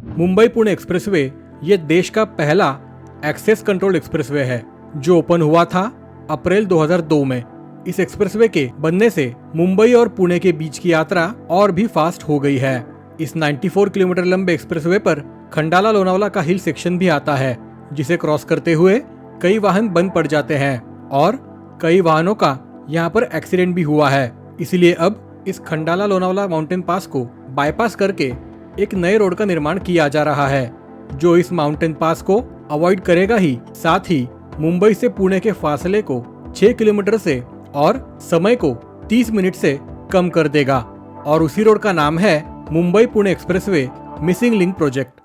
Mumbai Pune expressway ये देश का पहला एक्सेस कंट्रोल एक्सप्रेसवे है जो ओपन हुआ था अप्रैल 2002 में। इस एक्सप्रेसवे के बनने से मुंबई और पुणे के बीच की यात्रा और भी फास्ट हो गई है। इस 94 किलोमीटर लंबे एक्सप्रेसवे पर खंडाला लोनावला का हिल सेक्शन भी आता है, जिसे क्रॉस करते हुए कई वाहन बंद पड़ जाते हैं और कई वाहनों का यहाँ पर एक्सीडेंट भी हुआ है। इसलिए अब इस खंडाला लोनावला माउंटेन पास को बाईपास करके एक नए रोड का निर्माण किया जा रहा है, जो इस माउंटेन पास को अवॉइड करेगा ही साथ ही मुंबई से पुणे के फासले को 6 किलोमीटर से और समय को 30 मिनट से कम कर देगा। और उसी रोड का नाम है Mumbai Pune expressway missing link project.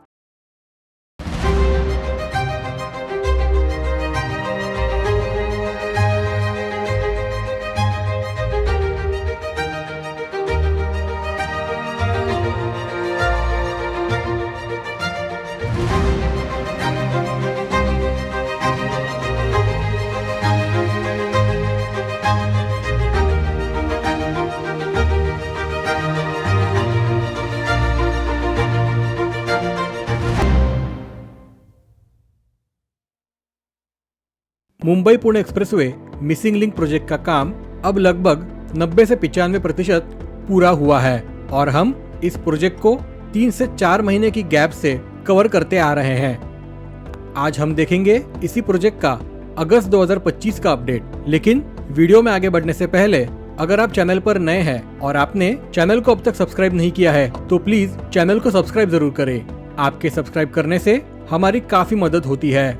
Mumbai Pune expressway missing link project का काम अब लगभग 90 से 95% पूरा हुआ है और हम इस प्रोजेक्ट को 3 से 4 महीने की गैप से कवर करते आ रहे हैं। आज हम देखेंगे इसी प्रोजेक्ट का अगस्त 2025 का अपडेट। लेकिन वीडियो में आगे बढ़ने से पहले अगर आप चैनल पर नए हैं और आपने चैनल को अब तक सब्सक्राइब नहीं किया है तो प्लीज चैनल को सब्सक्राइब जरूर करें। आपके सब्सक्राइब करने से हमारी काफी मदद होती है।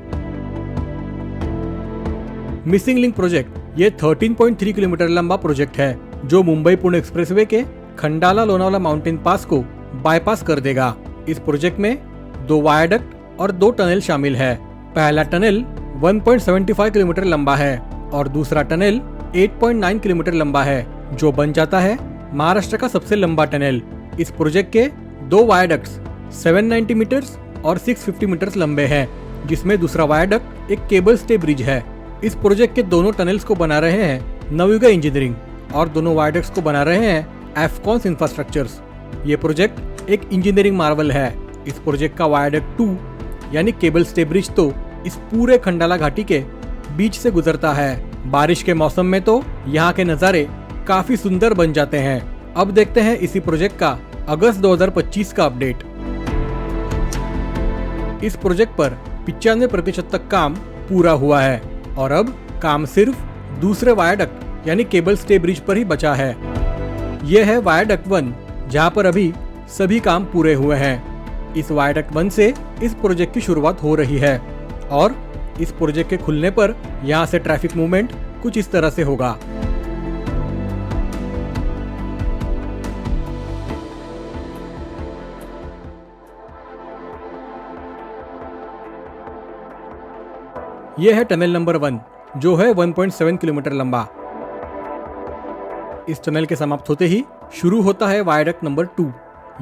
मिसिंग लिंक प्रोजेक्ट ये 13.3 किलोमीटर लंबा प्रोजेक्ट है जो मुंबई पुणे एक्सप्रेसवे के खंडाला लोनावला माउंटेन पास को बाईपास कर देगा। इस प्रोजेक्ट में 2 वायाडक्ट और 2 टनल शामिल है। पहला टनल 1.75 किलोमीटर लंबा है और दूसरा टनल 8.9 किलोमीटर लंबा है, जो बन जाता है महाराष्ट्र का सबसे लंबा टनल। इस प्रोजेक्ट के 2 वायाडक्ट्स 790 मीटर्स और 650 मीटर्स लंबे हैं, जिसमें दूसरा वायाडक्ट एक केबल स्टे ब्रिज है। इस प्रोजेक्ट के दोनों टनल्स को बना रहे हैं नवयुगा इंजीनियरिंग और दोनों वायडक्ट्स को बना रहे हैं एफकॉन्स इंफ्रास्ट्रक्चर्स। ये प्रोजेक्ट एक इंजीनियरिंग मार्वल है। इस प्रोजेक्ट का वायडक्ट 2 यानी केबल स्टे ब्रिज तो इस पूरे खंडाला घाटी के बीच से गुजरता है। बारिश के मौसम में तो यहाँ के नज़ारे काफी सुंदर बन जाते हैं। अब देखते हैं इसी प्रोजेक्ट का अगस्त 2025 का अपडेट। इस प्रोजेक्ट पर 95% तक काम पूरा हुआ है और अब काम सिर्फ दूसरे वायाडक्ट यानी केबल स्टे ब्रिज पर ही बचा है। यह है वायाडक्ट 1, जहां पर अभी सभी काम पूरे हुए हैं। इस वायाडक्ट 1 से इस प्रोजेक्ट की शुरुआत हो रही है और इस प्रोजेक्ट के खुलने पर यहां से ट्रैफिक मूवमेंट कुछ इस तरह से होगा। यह है टनल नंबर 1, जो है 1.7 किलोमीटर लंबा। इस टनल के समाप्त होते ही शुरू होता है वायडक्ट नंबर 2।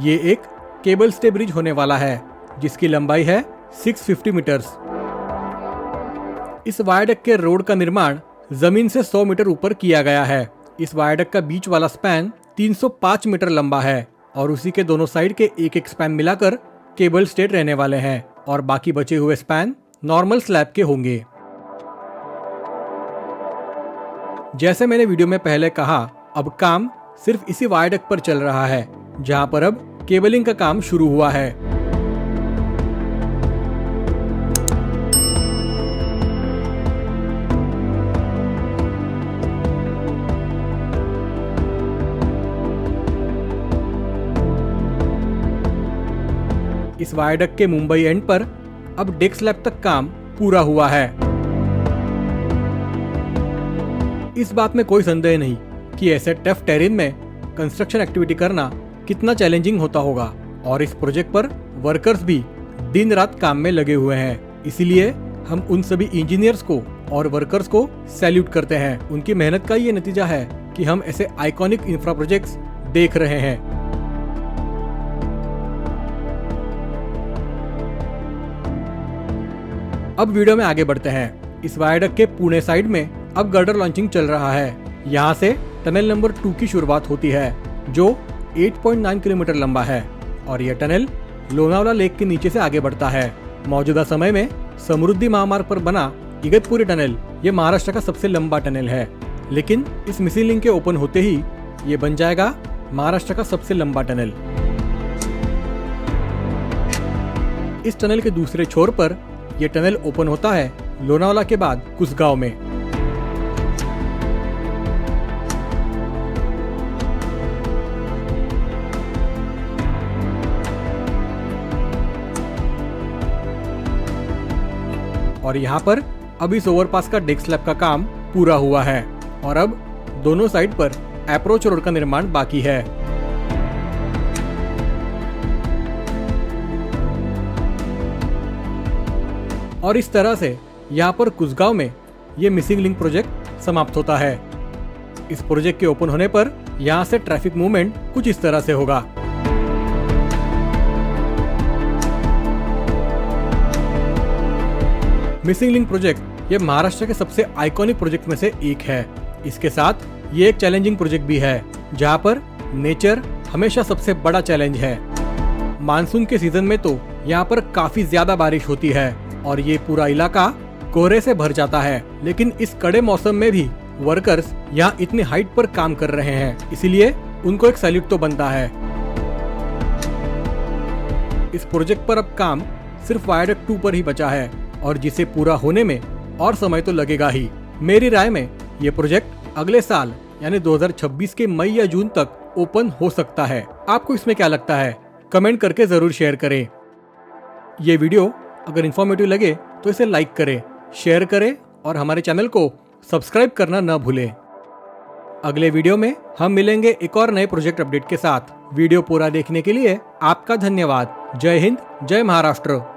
ये एक केबल स्टे ब्रिज होने वाला है, जिसकी लंबाई है 650 मीटर्स। इस वायडक्ट के रोड का निर्माण जमीन से 100 मीटर ऊपर किया गया है। इस वायडक्ट का बीच वाला स्पैन 305 मीटर लंबा है और उसी के दोनों साइड के एक स्पैन मिलाकर केबल स्टे रहने वाले हैं और बाकी बचे हुए स्पैन नॉर्मल स्लैब के होंगे। जैसे मैंने वीडियो में पहले कहा, अब काम सिर्फ इसी वायडक्ट पर चल रहा है, जहां पर अब केबलिंग का काम शुरू हुआ है। इस वायडक्ट के मुंबई एंड पर अब डेक स्लैब तक काम पूरा हुआ है। इस बात में कोई संदेह नहीं कि ऐसे टफ टेरेन में कंस्ट्रक्शन एक्टिविटी करना कितना चैलेंजिंग होता होगा और इस प्रोजेक्ट पर वर्कर्स भी दिन रात काम में लगे हुए हैं। इसीलिए हम उन सभी इंजीनियर्स को और वर्कर्स को सैल्यूट करते हैं। उनकी मेहनत का ये नतीजा है कि हम ऐसे आइकॉनिक इंफ्रा प्रोजेक्ट्स देख रहे हैं। अब वीडियो में आगे बढ़ते हैं। इस वायडक्ट के पुणे साइड में अब गर्डर लॉन्चिंग चल रहा है। यहाँ से टनल नंबर 2 की शुरुआत होती है, जो 8.9 किलोमीटर लंबा है और यह टनल लोनावला लेक के नीचे से आगे बढ़ता है। मौजूदा समय में समृद्धि महामार्ग पर बना इगतपुरी टनल ये महाराष्ट्र का सबसे लंबा टनल है, लेकिन इस मिसिंग लिंक के ओपन होते ही ये बन जाएगा महाराष्ट्र का सबसे लंबा टनल। इस टनल के दूसरे छोर पर यह टनल ओपन होता है लोनावला के बाद कुसगांव में। और यहाँ पर अब इस ओवरपास का डेक स्लैब का काम पूरा हुआ है और अब दोनों साइड पर अप्रोच रोड का निर्माण बाकी है। और इस तरह से यहाँ पर कुसगांव में ये मिसिंग लिंक प्रोजेक्ट समाप्त होता है। इस प्रोजेक्ट के ओपन होने पर यहाँ से ट्रैफिक मूवमेंट कुछ इस तरह से होगा। मिसिंग लिंक प्रोजेक्ट ये महाराष्ट्र के सबसे आइकॉनिक प्रोजेक्ट में से एक है। इसके साथ ये एक चैलेंजिंग प्रोजेक्ट भी है, जहाँ पर नेचर हमेशा सबसे बड़ा चैलेंज है। मानसून के सीजन में तो यहाँ पर काफी ज्यादा बारिश होती है और ये पूरा इलाका कोहरे से भर जाता है, लेकिन इस कड़े मौसम में भी वर्कर्स यहाँ इतनी हाइट पर काम कर रहे हैं, इसीलिए उनको एक सैल्यूट तो बनता है। इस प्रोजेक्ट पर अब काम सिर्फ वायडक्ट 2 पर ही बचा है और जिसे पूरा होने में और समय तो लगेगा ही। मेरी राय में ये प्रोजेक्ट अगले साल यानी 2026 के मई या जून तक ओपन हो सकता है। आपको इसमें क्या लगता है? कमेंट करके जरूर शेयर करें। ये वीडियो अगर इन्फॉर्मेटिव लगे तो इसे लाइक करें, शेयर करें और हमारे चैनल को सब्सक्राइब करना न भूलें। अगले वीडियो में हम मिलेंगे एक और नए प्रोजेक्ट अपडेट के साथ। वीडियो पूरा देखने के लिए आपका धन्यवाद। जय हिंद, जय महाराष्ट्र।